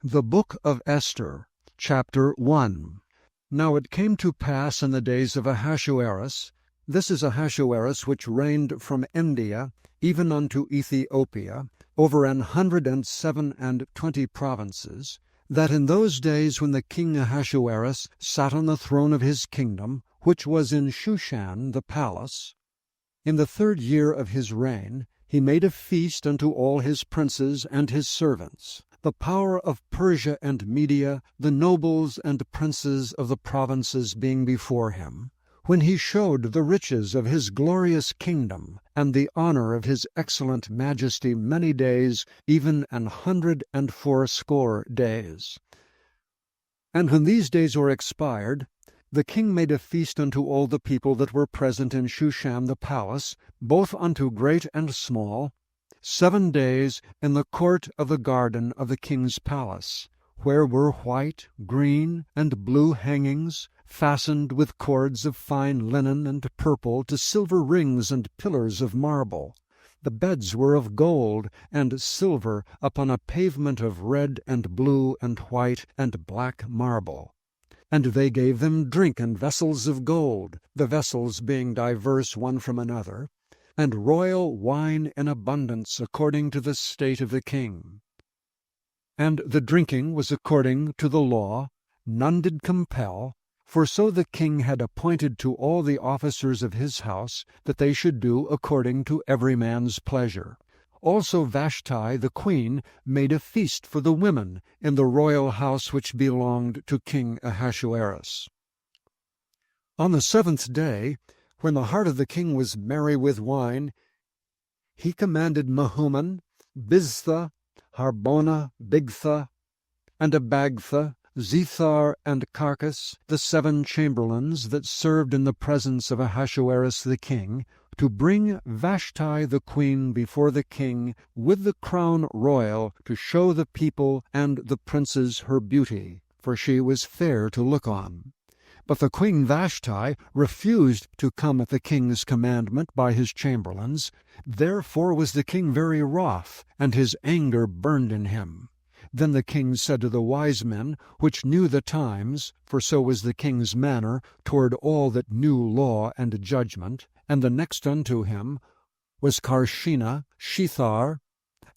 The Book of Esther, Chapter 1. Now it came to pass in the days of Ahasuerus, this is Ahasuerus which reigned from India even unto Ethiopia, over 127 provinces, that in those days when the king Ahasuerus sat on the throne of his kingdom, which was in Shushan the palace, in the 3rd year of his reign, he made a feast unto all his princes and his servants, the power of Persia and Media, the nobles and princes of the provinces being before him, when he showed the riches of his glorious kingdom, and the honor of his excellent majesty many days, even 180 days. And when these days were expired, the king made a feast unto all the people that were present in Shushan the palace, both unto great and small, 7 days in the court of the garden of the king's palace, where were white, green, and blue hangings, fastened with cords of fine linen and purple to silver rings and pillars of marble. The beds were of gold and silver upon a pavement of red and blue and white and black marble. And they gave them drink in vessels of gold, the vessels being diverse one from another, and royal wine in abundance according to the state of the king. And the drinking was according to the law, none did compel, for so the king had appointed to all the officers of his house, that they should do according to every man's pleasure. Also Vashti the queen made a feast for the women in the royal house which belonged to King Ahasuerus. On the 7th day, when the heart of the king was merry with wine, he commanded Mehuman, Biztha, Harbona, Bigtha, and Abagtha, Zethar, and Carcas, the 7 chamberlains that served in the presence of Ahasuerus the king, to bring Vashti the queen before the king with the crown royal, to show the people and the princes her beauty, for she was fair to look on. But the queen Vashti refused to come at the king's commandment by his chamberlains. Therefore was the king very wroth, and his anger burned in him. Then the king said to the wise men, which knew the times, for so was the king's manner toward all that knew law and judgment, and the next unto him was Carshena, Shethar,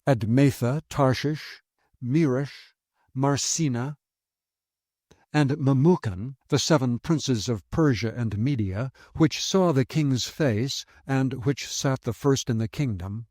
Admatha, Tarshish, Meresh, Marsena, and Memucan, the 7 princes of Persia and Media, which saw the king's face, and which sat the first in the kingdom,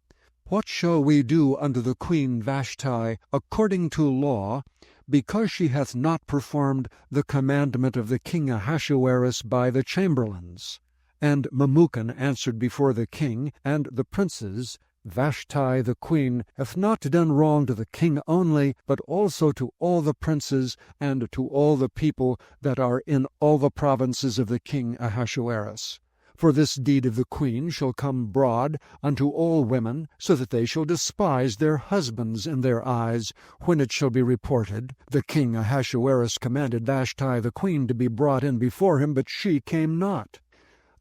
what shall we do unto the queen Vashti according to law, because she hath not performed the commandment of the king Ahasuerus by the chamberlains? And Memucan answered before the king and the princes, Vashti the queen hath not done wrong to the king only, but also to all the princes and to all the people that are in all the provinces of the king Ahasuerus. For this deed of the queen shall come broad unto all women, so that they shall despise their husbands in their eyes, when it shall be reported, the king Ahasuerus commanded Vashti the queen to be brought in before him, but she came not.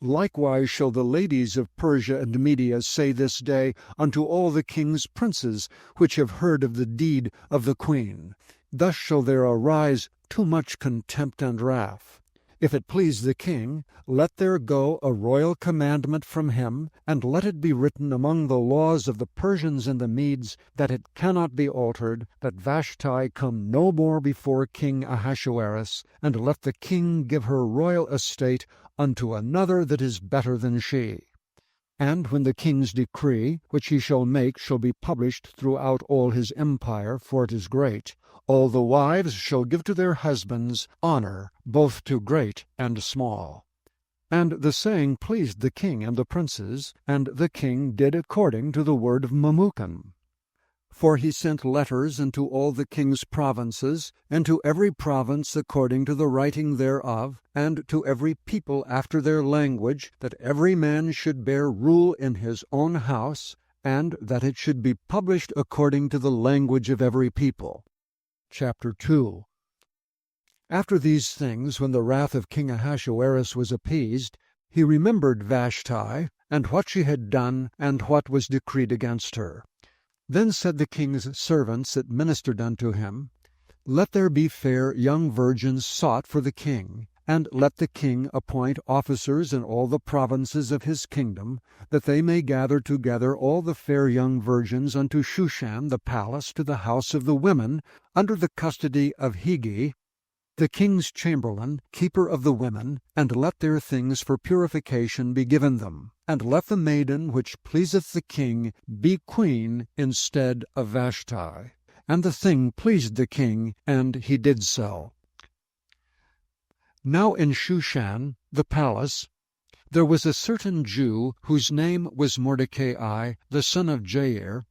Likewise shall the ladies of Persia and Media say this day unto all the king's princes, which have heard of the deed of the queen. Thus shall there arise too much contempt and wrath. If it please the king, let there go a royal commandment from him, and let it be written among the laws of the Persians and the Medes, that it cannot be altered, that Vashti come no more before King Ahasuerus, and let the king give her royal estate unto another that is better than she. And when the king's decree, which he shall make, shall be published throughout all his empire, for it is great, all the wives shall give to their husbands honor, both to great and small. And the saying pleased the king and the princes, and the king did according to the word of Memucan. For he sent letters into all the king's provinces, and to every province according to the writing thereof, and to every people after their language, that every man should bear rule in his own house, and that it should be published according to the language of every people. Chapter 2. After these things, when the wrath of King Ahasuerus was appeased, he remembered Vashti, and what she had done, and what was decreed against her. Then said the king's servants that ministered unto him, Let there be fair young virgins sought for the king, and let the king appoint officers in all the provinces of his kingdom, that they may gather together all the fair young virgins unto Shushan the palace to the house of the women, under the custody of Hegai, the king's chamberlain, keeper of the women, and let their things for purification be given them. And let the maiden which pleaseth the king be queen instead of Vashti. And the thing pleased the king, and he did so. Now in Shushan the palace there was a certain Jew, whose name was Mordecai, the son of Jair,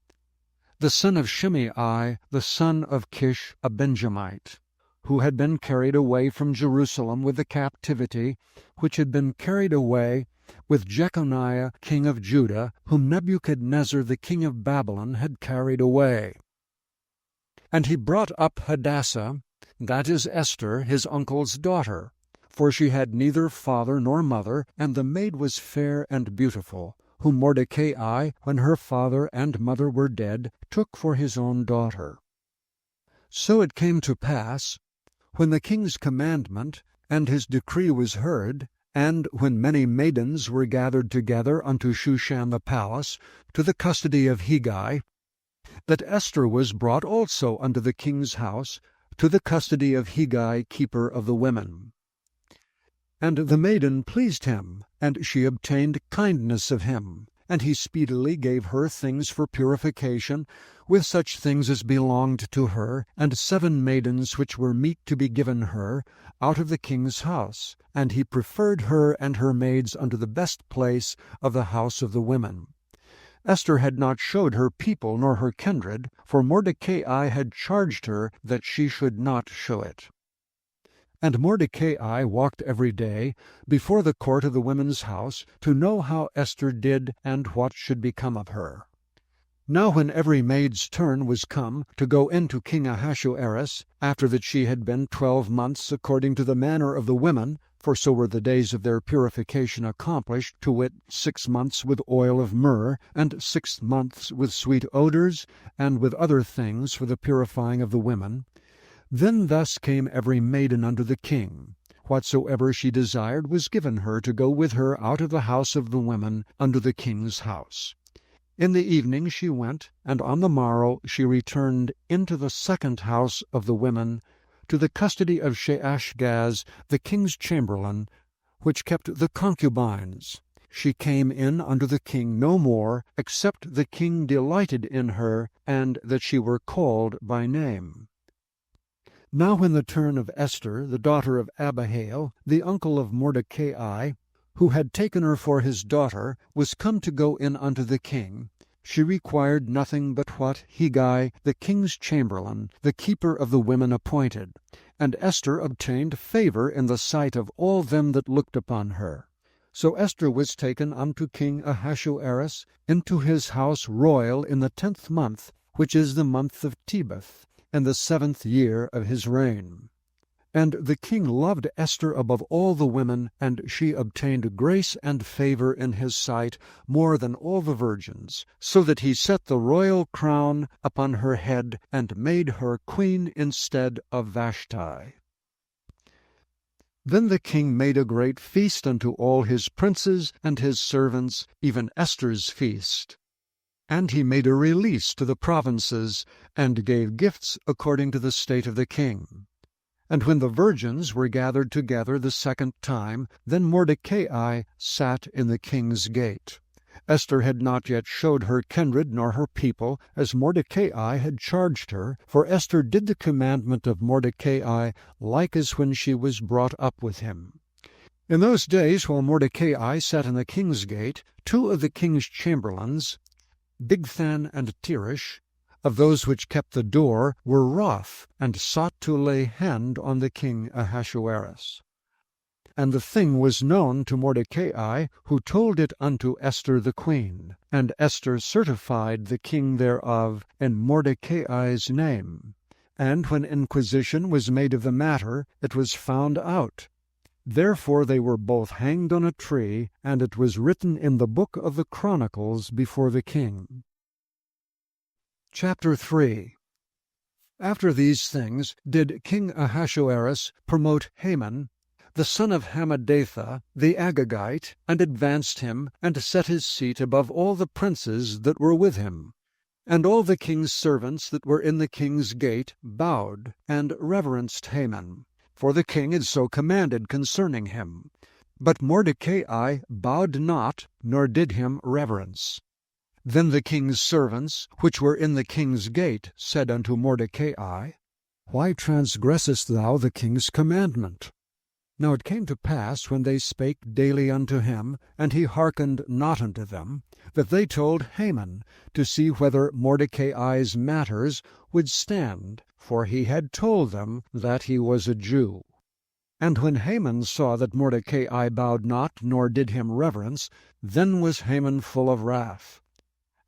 the son of Shimei, the son of Kish, a Benjamite, who had been carried away from Jerusalem with the captivity, which had been carried away with Jeconiah king of Judah, whom Nebuchadnezzar the king of Babylon had carried away. And he brought up Hadassah, that is Esther, his uncle's daughter, for she had neither father nor mother, and the maid was fair and beautiful, whom Mordecai, when her father and mother were dead, took for his own daughter. So it came to pass, when the king's commandment and his decree was heard, and when many maidens were gathered together unto Shushan the palace, to the custody of Hegai, that Esther was brought also unto the king's house, to the custody of Hegai keeper of the women. And the maiden pleased him, and she obtained kindness of him, and he speedily gave her things for purification, with such things as belonged to her, and 7 maidens which were meet to be given her, out of the king's house, and he preferred her and her maids unto the best place of the house of the women. Esther had not showed her people nor her kindred, for Mordecai had charged her that she should not show it. And Mordecai walked every day before the court of the women's house, to know how Esther did and what should become of her. Now when every maid's turn was come to go in to King Ahasuerus, after that she had been 12 months according to the manner of the women, for so were the days of their purification accomplished, to wit, 6 months with oil of myrrh, and 6 months with sweet odors, and with other things for the purifying of the women, then thus came every maiden unto the king. Whatsoever she desired was given her to go with her out of the house of the women unto the king's house. In the evening she went, and on the morrow she returned into the second house of the women, to the custody of Sheashgaz, the king's chamberlain, which kept the concubines. She came in unto the king no more, except the king delighted in her, and that she were called by name. Now when the turn of Esther, the daughter of Abihail, the uncle of Mordecai, who had taken her for his daughter, was come to go in unto the king, she required nothing but what Hegai, the king's chamberlain, the keeper of the women, appointed. And Esther obtained favor in the sight of all them that looked upon her. So Esther was taken unto King Ahasuerus into his house royal in the 10th month, which is the month of Tebeth, in the 7th year of his reign. And the king loved Esther above all the women, and she obtained grace and favor in his sight more than all the virgins, so that he set the royal crown upon her head, and made her queen instead of Vashti. Then the king made a great feast unto all his princes and his servants, even Esther's feast. And he made a release to the provinces, and gave gifts according to the state of the king. And when the virgins were gathered together the second time, then Mordecai sat in the king's gate. Esther had not yet showed her kindred nor her people, as Mordecai had charged her, for Esther did the commandment of Mordecai like as when she was brought up with him. In those days, while Mordecai sat in the king's gate, 2 of the king's chamberlains, Bigthan and Teresh, of those which kept the door, were wroth, and sought to lay hand on the king Ahasuerus. And the thing was known to Mordecai, who told it unto Esther the queen. And Esther certified the king thereof in Mordecai's name. And when inquisition was made of the matter, it was found out. Therefore they were both hanged on a tree, and it was written in the book of the Chronicles before the king. Chapter 3. After these things did King Ahasuerus promote Haman, the son of Hammedatha, the Agagite, and advanced him, and set his seat above all the princes that were with him. And all the king's servants that were in the king's gate bowed and reverenced Haman, for the king had so commanded concerning him. But Mordecai bowed not, nor did him reverence. Then the king's servants, which were in the king's gate, said unto Mordecai, Why transgressest thou the king's commandment? Now it came to pass, when they spake daily unto him, and he hearkened not unto them, that they told Haman, to see whether Mordecai's matters would stand, for he had told them that he was a Jew. And when Haman saw that Mordecai bowed not, nor did him reverence, then was Haman full of wrath.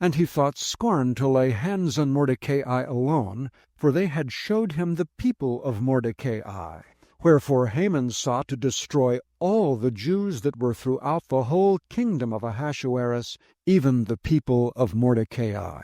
And he thought scorn to lay hands on Mordecai alone, for they had showed him the people of Mordecai. Wherefore Haman sought to destroy all the Jews that were throughout the whole kingdom of Ahasuerus, even the people of Mordecai.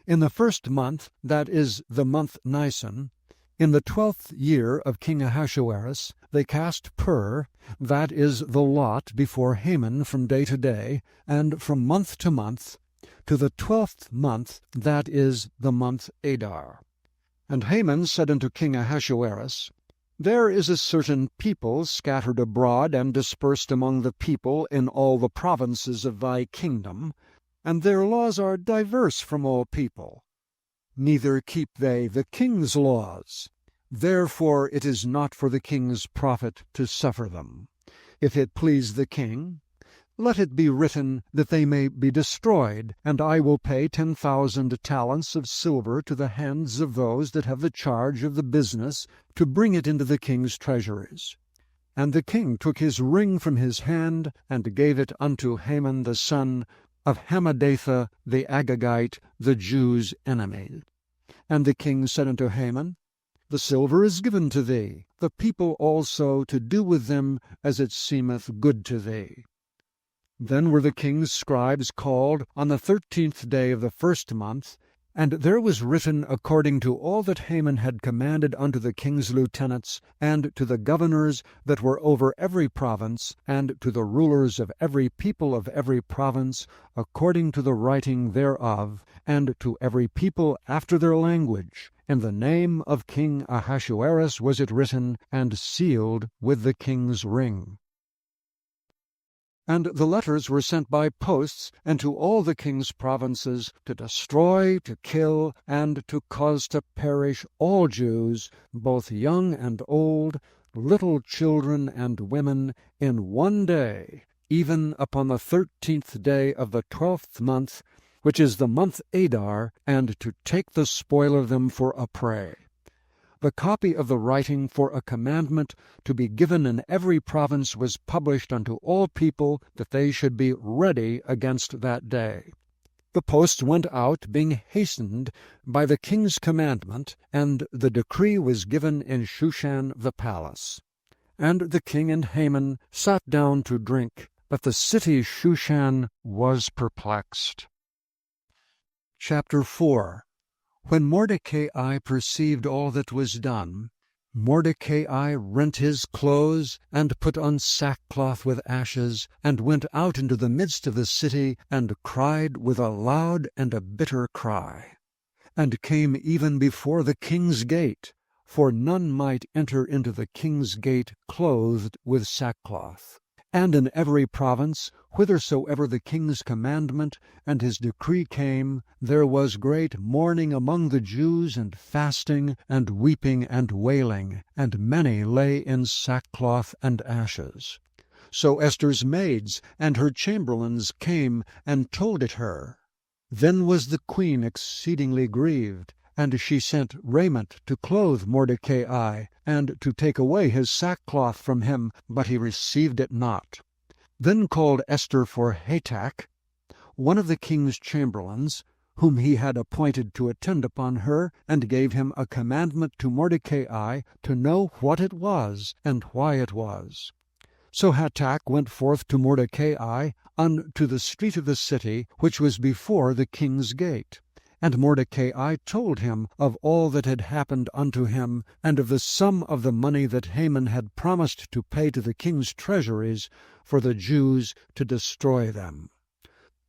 In the first month, that is, the month Nisan, in the 12th year of King Ahasuerus, they cast pur, that is, the lot, before Haman from day to day, and from month to month, to the 12th month, that is, the month Adar. And Haman said unto King Ahasuerus, There is a certain people scattered abroad and dispersed among the people in all the provinces of thy kingdom, and their laws are diverse from all people. Neither keep they the king's laws. Therefore it is not for the king's profit to suffer them. If it please the king, let it be written that they may be destroyed, and I will pay 10,000 talents of silver to the hands of those that have the charge of the business, to bring it into the king's treasuries. And the king took his ring from his hand, and gave it unto Haman the son of Hammedatha the Agagite, the Jews' enemy. And the king said unto Haman, The silver is given to thee, the people also to do with them as it seemeth good to thee. Then were the king's scribes called on the 13th day of the first month, and there was written according to all that Haman had commanded unto the king's lieutenants, and to the governors that were over every province, and to the rulers of every people of every province, according to the writing thereof, and to every people after their language. In the name of King Ahasuerus was it written, and sealed with the king's ring. And the letters were sent by posts into all the king's provinces, to destroy, to kill, and to cause to perish all Jews, both young and old, little children and women, in one day, even upon the 13th day of the 12th month, which is the month Adar, and to take the spoil of them for a prey. The copy of the writing for a commandment to be given in every province was published unto all people, that they should be ready against that day. The posts went out, being hastened by the king's commandment, and the decree was given in Shushan the palace. And the king and Haman sat down to drink, but the city Shushan was perplexed. Chapter 4. When Mordecai perceived all that was done, Mordecai rent his clothes, and put on sackcloth with ashes, and went out into the midst of the city, and cried with a loud and a bitter cry, and came even before the king's gate, for none might enter into the king's gate clothed with sackcloth. And in every province, whithersoever the king's commandment and his decree came, there was great mourning among the Jews, and fasting, and weeping, and wailing, and many lay in sackcloth and ashes. So Esther's maids and her chamberlains came and told it her. Then was the queen exceedingly grieved, and she sent raiment to clothe Mordecai, and to take away his sackcloth from him, but he received it not. Then called Esther for Hatach, one of the king's chamberlains, whom he had appointed to attend upon her, and gave him a commandment to Mordecai to know what it was, and why it was. So Hatach went forth to Mordecai unto the street of the city, which was before the king's gate. And Mordecai told him of all that had happened unto him, and of the sum of the money that Haman had promised to pay to the king's treasuries for the Jews to destroy them.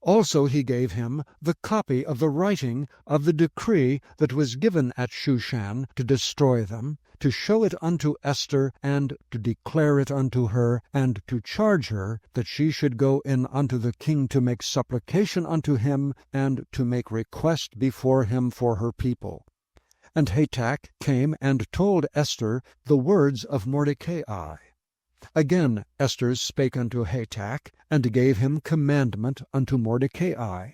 Also he gave him the copy of the writing of the decree that was given at Shushan to destroy them, to show it unto Esther, and to declare it unto her, and to charge her that she should go in unto the king to make supplication unto him, and to make request before him for her people. And Hatach came and told Esther the words of Mordecai. Again Esther spake unto Hatach, and gave him commandment unto Mordecai.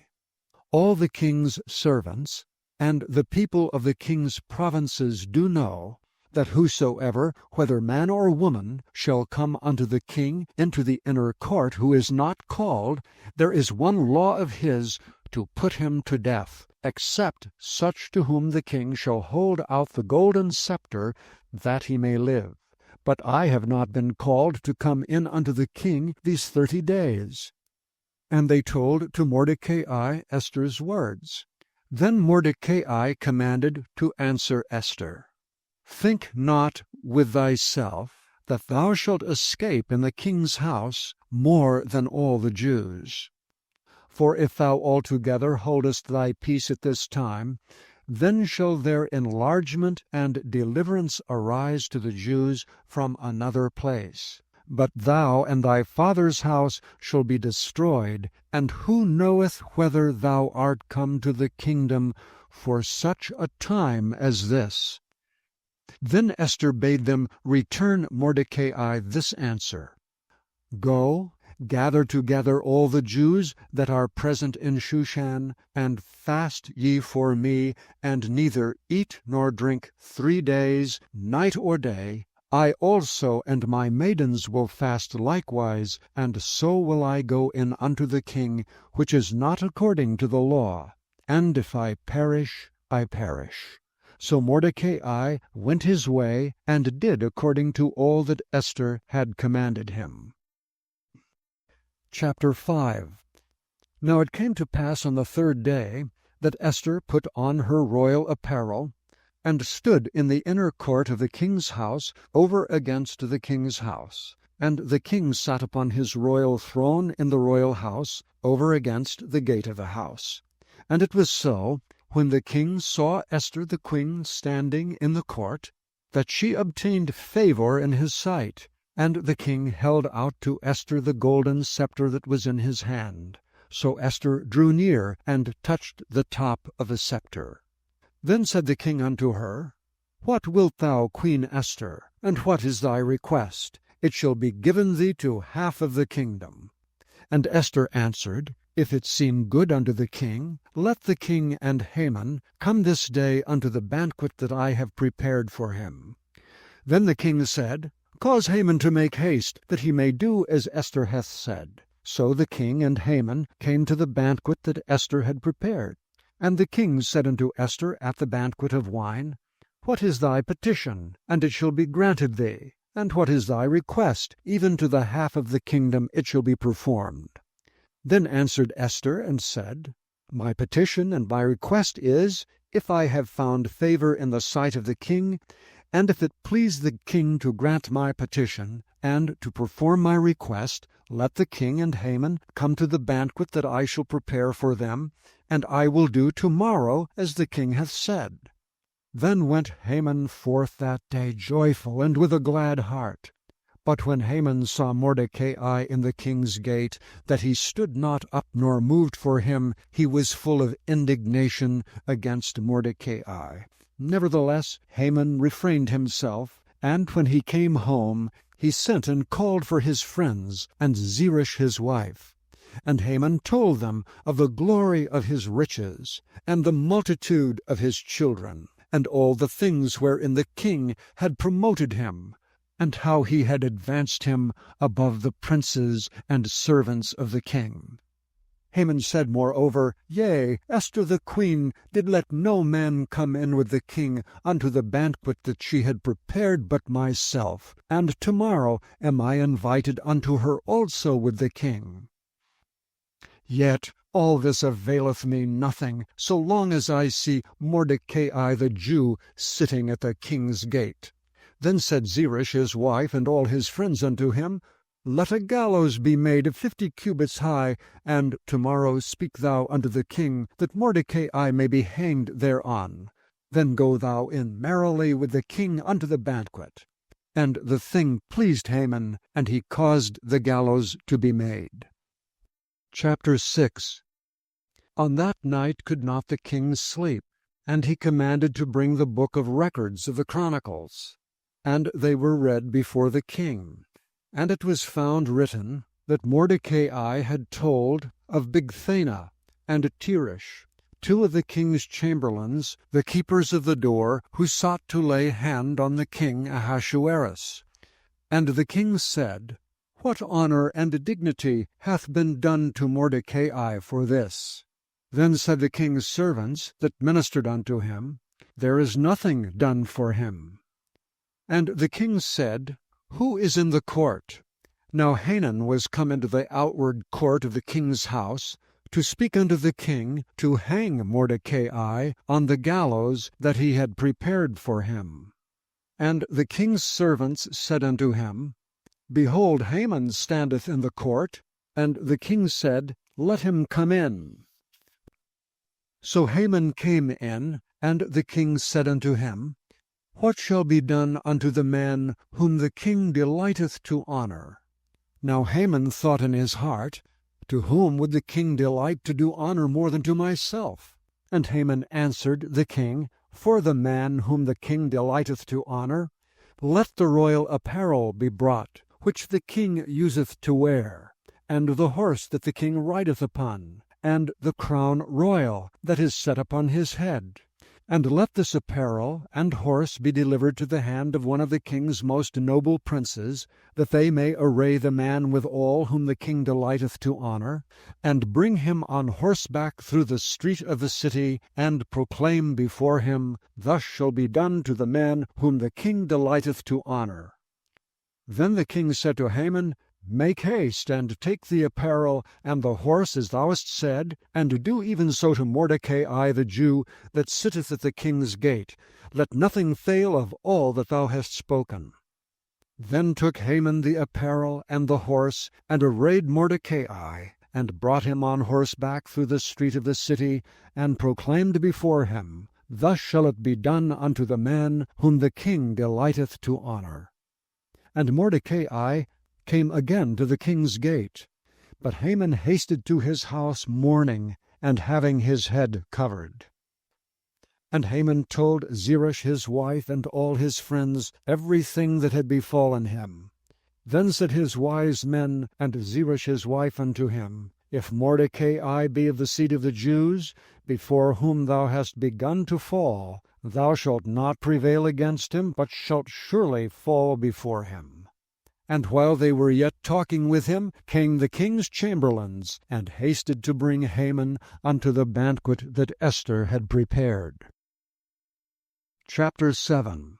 All the king's servants and the people of the king's provinces do know that whosoever, whether man or woman, shall come unto the king into the inner court, who is not called, there is one law of his, to put him to death, except such to whom the king shall hold out the golden scepter, that he may live. But I have not been called to come in unto the king these 30 days. And they told to Mordecai Esther's words. Then Mordecai commanded to answer Esther, Think not with thyself that thou shalt escape in the king's house more than all the Jews. For if thou altogether holdest thy peace at this time, then shall their enlargement and deliverance arise to the Jews from another place. But thou and thy father's house shall be destroyed, and who knoweth whether thou art come to the kingdom for such a time as this? Then Esther bade them return Mordecai this answer, Go, gather together all the Jews that are present in Shushan, and fast ye for me, and neither eat nor drink 3 days, night or day. I also and my maidens will fast likewise, and so will I go in unto the king, which is not according to the law. And if I perish, I perish. So Mordecai went his way, and did according to all that Esther had commanded him. Chapter 5. Now it came to pass on the 3rd day that Esther put on her royal apparel, and stood in the inner court of the king's house over against the king's house. And the king sat upon his royal throne in the royal house over against the gate of the house. And it was so, when the king saw Esther the queen standing in the court, that she obtained favor in his sight. And the king held out to Esther the golden scepter that was in his hand. So Esther drew near, and touched the top of the scepter. Then said the king unto her, What wilt thou, Queen Esther, and what is thy request? It shall be given thee to half of the kingdom. And Esther answered, If it seem good unto the king, let the king and Haman come this day unto the banquet that I have prepared for him. Then the king said, Cause Haman to make haste, that he may do as Esther hath said. So the king and Haman came to the banquet that Esther had prepared. And the king said unto Esther at the banquet of wine, What is thy petition? And it shall be granted thee. And what is thy request? Even to the half of the kingdom it shall be performed. Then answered Esther and said, My petition and my request is, if I have found favor in the sight of the king, and if it please the king to grant my petition, and to perform my request, let the king and Haman come to the banquet that I shall prepare for them, and I will do tomorrow as the king hath said. Then went Haman forth that day joyful, and with a glad heart. But when Haman saw Mordecai in the king's gate, that he stood not up nor moved for him, he was full of indignation against Mordecai. Nevertheless Haman refrained himself, and when he came home, he sent and called for his friends, and Zeresh his wife. And Haman told them of the glory of his riches, and the multitude of his children, and all the things wherein the king had promoted him, and how he had advanced him above the princes and servants of the king. Haman said moreover, Yea, Esther the queen did let no man come in with the king unto the banquet that she had prepared but myself, and tomorrow am I invited unto her also with the king. Yet All this availeth me nothing, so long as I see Mordecai the Jew sitting at the king's gate. Then said Zeresh his wife and all his friends unto him, Let a gallows be made of 50 cubits high, and tomorrow speak thou unto the king, that Mordecai may be hanged thereon. Then go thou in merrily with the king unto the banquet. And the thing pleased Haman, and he caused the gallows to be made. Chapter 6. On that night could not the king sleep, and he commanded to bring the book of records of the Chronicles. And they were read before the king. And it was found written that Mordecai had told of Bigthana and Teresh, 2 of the king's chamberlains, the keepers of the door, who sought to lay hand on the king Ahasuerus. And the king said, What honor and dignity hath been done to Mordecai for this? Then said the king's servants that ministered unto him, There is nothing done for him. And the king said, Who is in the court? Now Hanan was come into the outward court of the king's house, to speak unto the king to hang Mordecai on the gallows that he had prepared for him. And the king's servants said unto him, Behold, Haman standeth in the court. And the king said, Let him come in. So Haman came in, and the king said unto him, What shall be done unto the man whom the king delighteth to honor? Now Haman thought in his heart, To whom would the king delight to do honor more than to myself? And Haman answered the king, For the man whom the king delighteth to honor, let the royal apparel be brought, which the king useth to wear, and the horse that the king rideth upon, and the crown royal that is set upon his head. And let this apparel and horse be delivered to the hand of one of the king's most noble princes, that they may array the man withal whom the king delighteth to honor, and bring him on horseback through the street of the city, and proclaim before him, Thus shall be done to the man whom the king delighteth to honor. Then the king said to Haman, Make haste, and take the apparel and the horse as thou hast said, and do even so to Mordecai the Jew, that sitteth at the king's gate. Let nothing fail of all that thou hast spoken. Then took Haman the apparel and the horse, and arrayed Mordecai, and brought him on horseback through the street of the city, and proclaimed before him, Thus shall it be done unto the man whom the king delighteth to honor. And Mordecai came again to the king's gate. But Haman hasted to his house mourning, and having his head covered. And Haman told Zeresh his wife and all his friends everything that had befallen him. Then said his wise men and Zeresh his wife unto him, If Mordecai be of the seed of the Jews, before whom thou hast begun to fall, thou shalt not prevail against him, but shalt surely fall before him. And while they were yet talking with him, came the king's chamberlains, and hasted to bring Haman unto the banquet that Esther had prepared. Chapter 7.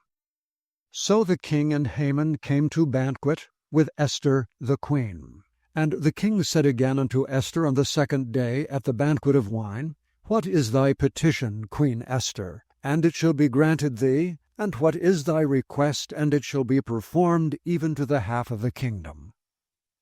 So the king and Haman came to banquet with Esther the queen. And the king said again unto Esther on the 2nd day at the banquet of wine, What is thy petition, Queen Esther? And it shall be granted thee. And what is thy request? And it shall be performed even to the half of the kingdom.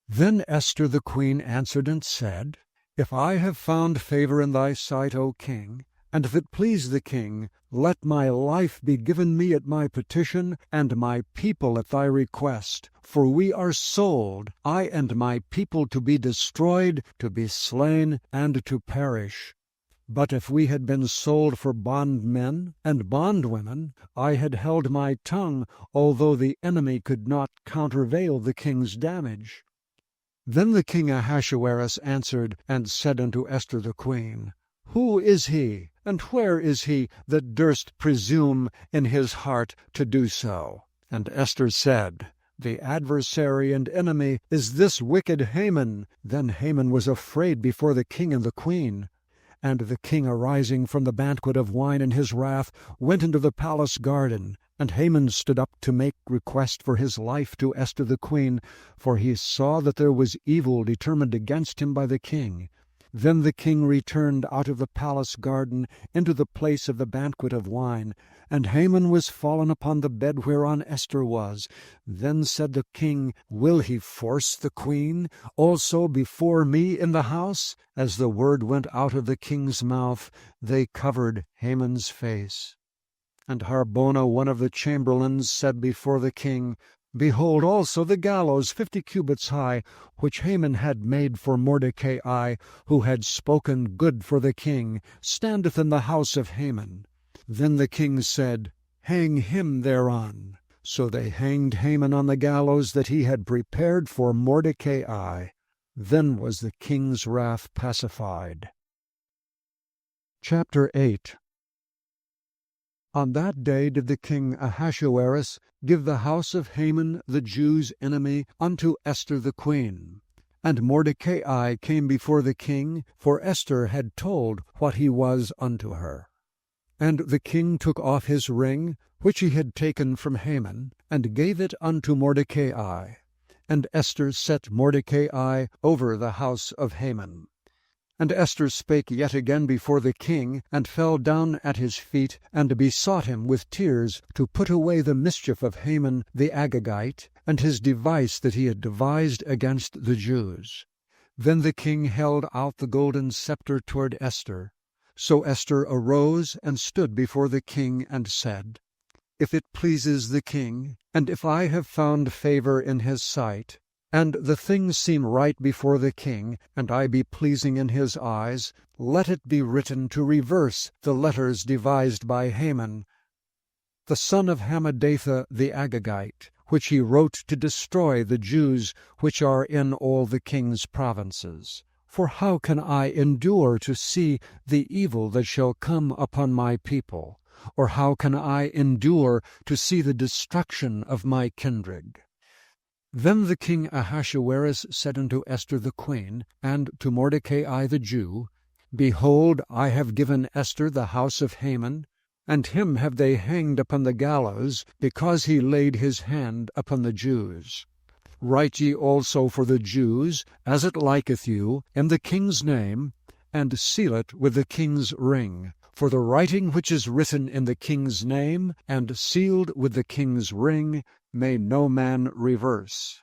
Then Esther the queen answered and said, If I have found favor in thy sight, O king, and if it please the king, let my life be given me at my petition, and my people at thy request. For we are sold, I and my people, to be destroyed, to be slain, and to perish. But if we had been sold for bondmen and bondwomen, I had held my tongue, although the enemy could not countervail the king's damage. Then the king Ahasuerus answered and said unto Esther the queen, Who is he, and where is he that durst presume in his heart to do so? And Esther said, The adversary and enemy is this wicked Haman. Then Haman was afraid before the king and the queen. And the king, arising from the banquet of wine in his wrath, went into the palace garden. And Haman stood up to make request for his life to Esther the queen, for he saw that there was evil determined against him by the king. Then the king returned out of the palace garden into the place of the banquet of wine, and Haman was fallen upon the bed whereon Esther was. Then said the king, Will he force the queen also before me in the house? As the word went out of the king's mouth, they covered Haman's face. And Harbona, one of the chamberlains, said before the king, Behold also the gallows 50 cubits high, which Haman had made for Mordecai, who had spoken good for the king, standeth in the house of Haman. Then the king said, Hang him thereon. So they hanged Haman on the gallows that he had prepared for Mordecai. Then was the king's wrath pacified. Chapter 8. On that day did the king Ahasuerus give the house of Haman the Jews' enemy unto Esther the queen. And Mordecai came before the king, for Esther had told what he was unto her. And the king took off his ring, which he had taken from Haman, and gave it unto Mordecai. And Esther set Mordecai over the house of Haman. And Esther spake yet again before the king, and fell down at his feet, and besought him with tears to put away the mischief of Haman the Agagite, and his device that he had devised against the Jews. Then the king held out the golden scepter toward Esther. So Esther arose and stood before the king, and said, If it pleases the king, and if I have found favor in his sight, and the things seem right before the king, and I be pleasing in his eyes, let it be written to reverse the letters devised by Haman, the son of Hammedatha the Agagite, which he wrote to destroy the Jews which are in all the king's provinces. For how can I endure to see the evil that shall come upon my people? Or how can I endure to see the destruction of my kindred? Then the king Ahasuerus said unto Esther the queen, and to Mordecai the Jew, Behold, I have given Esther the house of Haman, and him have they hanged upon the gallows, because he laid his hand upon the Jews. Write ye also for the Jews, as it liketh you, in the king's name, and seal it with the king's ring. For the writing which is written in the king's name, and sealed with the king's ring, may no man reverse.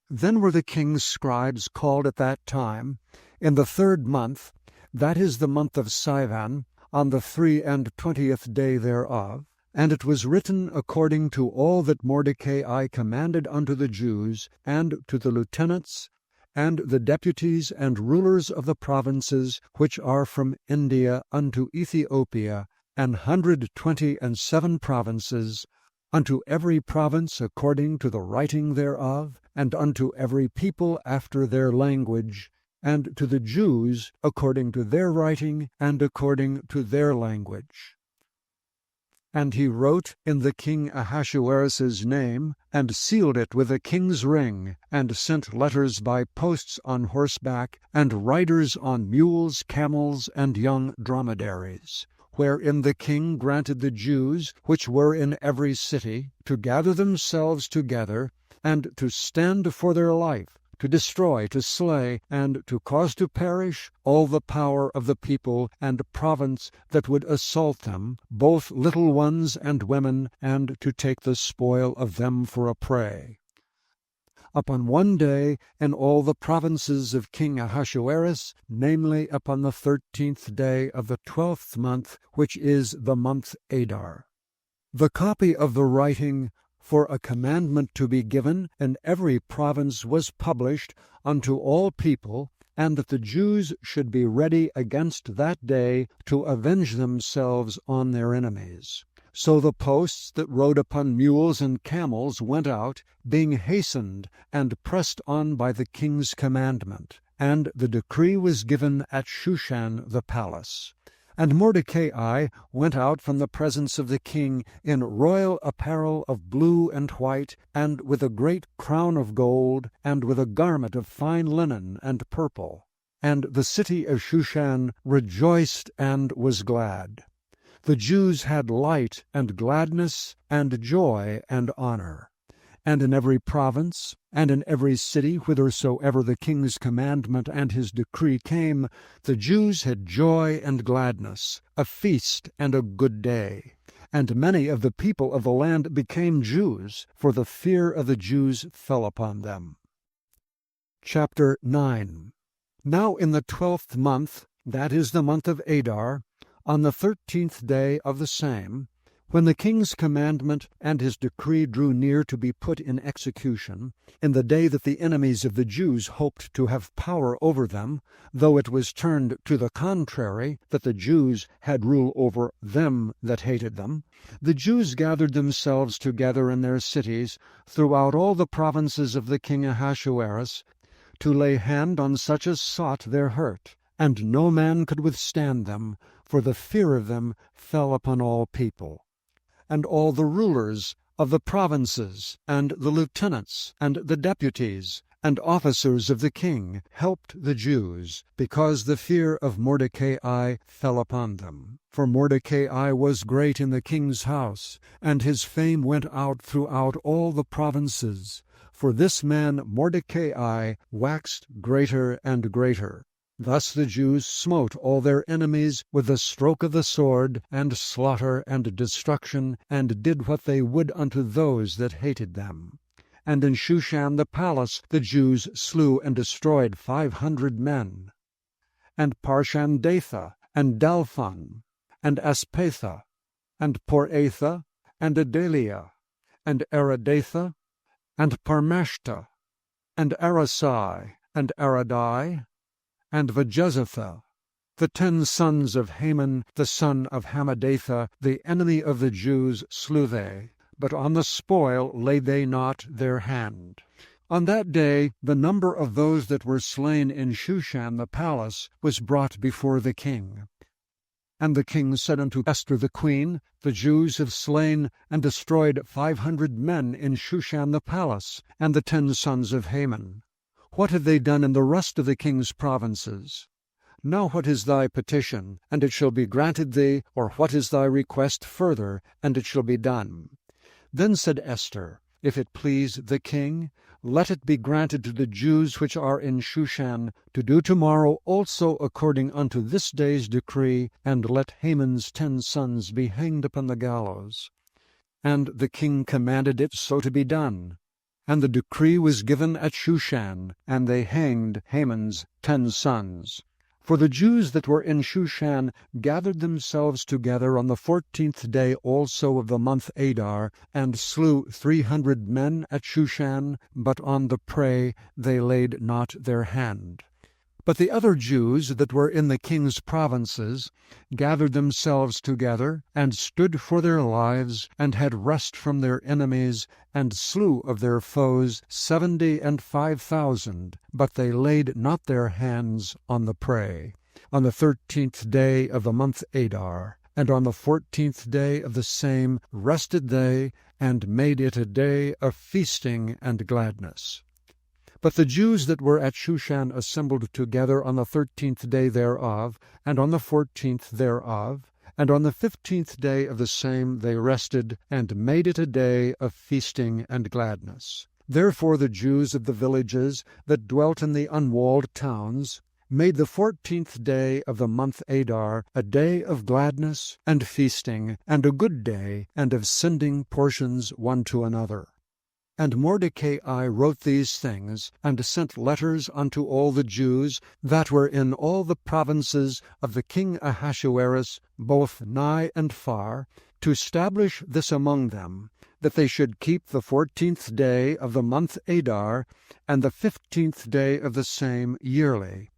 Then were the king's scribes called at that time, in the 3rd month, that is the month of Sivan, on the 23 day thereof, and it was written according to all that Mordecai commanded unto the Jews, and to the lieutenants, and the deputies and rulers of the provinces which are from India unto Ethiopia, 127 provinces, unto every province according to the writing thereof, and unto every people after their language, and to the Jews according to their writing and according to their language. And he wrote in the king Ahasuerus's name, and sealed it with a king's ring, and sent letters by posts on horseback, and riders on mules, camels, and young dromedaries, wherein the king granted the Jews, which were in every city, to gather themselves together, and to stand for their life, to destroy, to slay, and to cause to perish all the power of the people and province that would assault them, both little ones and women, and to take the spoil of them for a prey. Upon one day in all the provinces of King Ahasuerus, namely upon the 13th day of the 12th month, which is the month Adar. The copy of the writing for a commandment to be given in every province was published unto all people, and that the Jews should be ready against that day to avenge themselves on their enemies. So the posts that rode upon mules and camels went out, being hastened and pressed on by the king's commandment. And the decree was given at Shushan the palace. And Mordecai went out from the presence of the king in royal apparel of blue and white, and with a great crown of gold, and with a garment of fine linen and purple. And the city of Shushan rejoiced and was glad. The Jews had light and gladness and joy and honor. and in every province, and in every city whithersoever the king's commandment and his decree came, the Jews had joy and gladness, a feast and a good day. And many of the people of the land became Jews, for the fear of the Jews fell upon them. Chapter 9. Now in the 12th month, that is the month of Adar, on the 13th day of the same, when the king's commandment and his decree drew near to be put in execution, in the day that the enemies of the Jews hoped to have power over them, though it was turned to the contrary, that the Jews had rule over them that hated them, the Jews gathered themselves together in their cities throughout all the provinces of the king Ahasuerus, to lay hand on such as sought their hurt, and no man could withstand them, for the fear of them fell upon all people. And all the rulers of the provinces, and the lieutenants, and the deputies, and officers of the king helped the Jews, because the fear of Mordecai fell upon them. For Mordecai was great in the king's house, and his fame went out throughout all the provinces. For this man Mordecai waxed greater and greater. Thus the Jews smote all their enemies with the stroke of the sword, and slaughter and destruction, and did what they would unto those that hated them. And in Shushan the palace the Jews slew and destroyed 500 men. And Parshandatha, and Dalphon, and Aspatha, and Poratha, and Adalia, and Aradatha, and Parmashta, and Arasai, and Aradai, and Vajezatha, the 10 sons of Haman, the son of Hammedatha, the enemy of the Jews, slew they, but on the spoil laid they not their hand. On that day the number of those that were slain in Shushan the palace was brought before the king. And the king said unto Esther the queen, The Jews have slain and destroyed 500 men in Shushan the palace, and the 10 sons of Haman. What have they done in the rest of the king's provinces? Now what is thy petition, and it shall be granted thee, or what is thy request further, and it shall be done? Then said Esther, If it please the king, let it be granted to the Jews which are in Shushan to do tomorrow also according unto this day's decree, and let Haman's 10 sons be hanged upon the gallows. And the king commanded it so to be done. And the decree was given at Shushan, and they hanged Haman's 10 sons. For the Jews that were in Shushan gathered themselves together on the 14th day also of the month Adar, and slew 300 men at Shushan, but on the prey they laid not their hand. But the other Jews that were in the king's provinces gathered themselves together, and stood for their lives, and had rest from their enemies, and slew of their foes 75,000, but they laid not their hands on the prey. On the 13th day of the month Adar, and on the 14th day of the same rested they, and made it a day of feasting and gladness. But the Jews that were at Shushan assembled together on the 13th day thereof, and on the 14th thereof, and on the 15th day of the same they rested, and made it a day of feasting and gladness. Therefore the Jews of the villages that dwelt in the unwalled towns made the 14th day of the month Adar a day of gladness and feasting, and a good day, and of sending portions one to another. And Mordecai wrote these things, and sent letters unto all the Jews that were in all the provinces of the king Ahasuerus, both nigh and far, to establish this among them, that they should keep the 14th day of the month Adar, and the 15th day of the same yearly,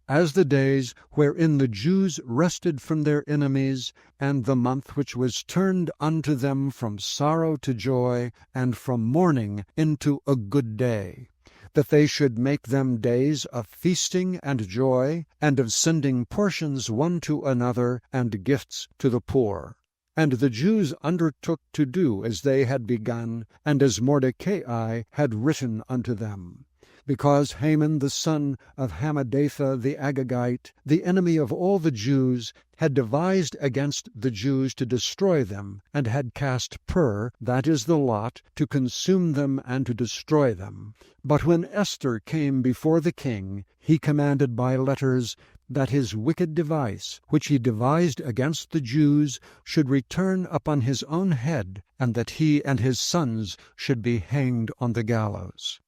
as the days wherein the Jews rested from their enemies, and the month which was turned unto them from sorrow to joy, and from mourning into a good day, that they should make them days of feasting and joy, and of sending portions one to another, and gifts to the poor. And the Jews undertook to do as they had begun, and as Mordecai had written unto them. because Haman the son of Hammedatha the Agagite, the enemy of all the Jews, had devised against the Jews to destroy them, and had cast pur, that is the lot, to consume them and to destroy them. But when Esther came before the king, he commanded by letters that his wicked device, which he devised against the Jews, should return upon his own head, and that he and his sons should be hanged on the gallows.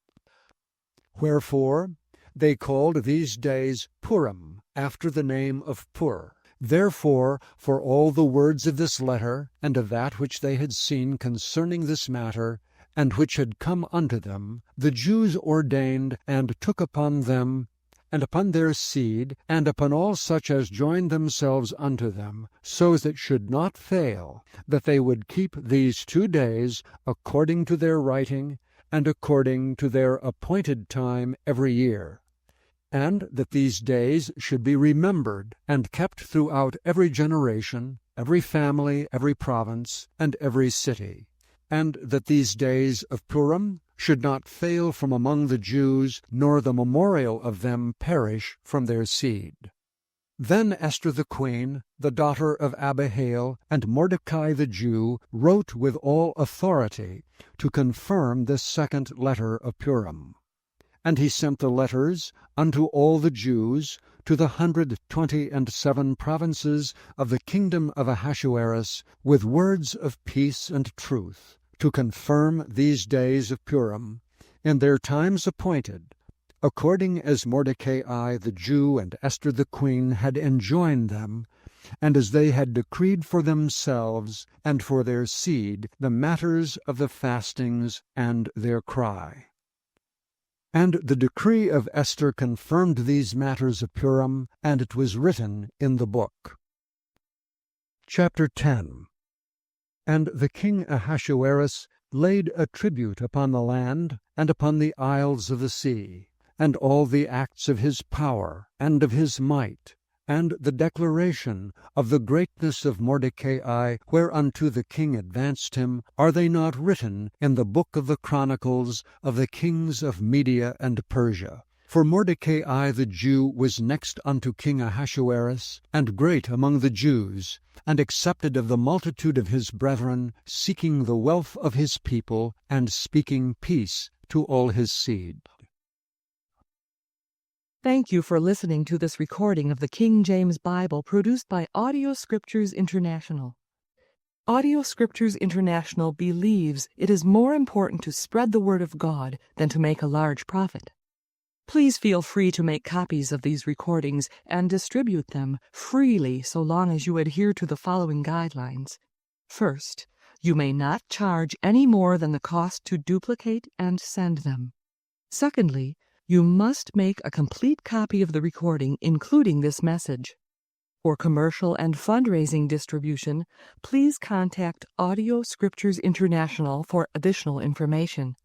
Wherefore they called these days Purim, after the name of Pur. Therefore, for all the words of this letter, and of that which they had seen concerning this matter, and which had come unto them, the Jews ordained and took upon them, and upon their seed, and upon all such as joined themselves unto them, so as it should not fail, that they would keep these 2 days according to their writing, and according to their appointed time every year, and that these days should be remembered and kept throughout every generation, every family, every province, and every city, and that these days of Purim should not fail from among the Jews, nor the memorial of them perish from their seed. Then Esther the queen, the daughter of Abihail, and Mordecai the Jew, wrote with all authority to confirm this second letter of Purim. And he sent the letters unto all the Jews, to the 127 provinces of the kingdom of Ahasuerus, with words of peace and truth, to confirm these days of Purim, in their times appointed, according as Mordecai the Jew and Esther the queen had enjoined them, and as they had decreed for themselves and for their seed the matters of the fastings and their cry. And the decree of Esther confirmed these matters of Purim, and it was written in the book. Chapter 10. And the king Ahasuerus laid a tribute upon the land, and upon the isles of the sea, and all the acts of his power, and of his might, and the declaration of the greatness of Mordecai, whereunto the king advanced him, are they not written in the book of the chronicles of the kings of Media and Persia? For Mordecai the Jew was next unto King Ahasuerus, and great among the Jews, and accepted of the multitude of his brethren, seeking the wealth of his people, and speaking peace to all his seed. Thank you for listening to this recording of the King James Bible produced by Audio Scriptures International. Audio Scriptures International believes it is more important to spread the Word of God than to make a large profit. Please feel free to make copies of these recordings and distribute them freely so long as you adhere to the following guidelines. First, you may not charge any more than the cost to duplicate and send them. Secondly, you must make a complete copy of the recording, including this message. For commercial and fundraising distribution, please contact Audio Scriptures International for additional information.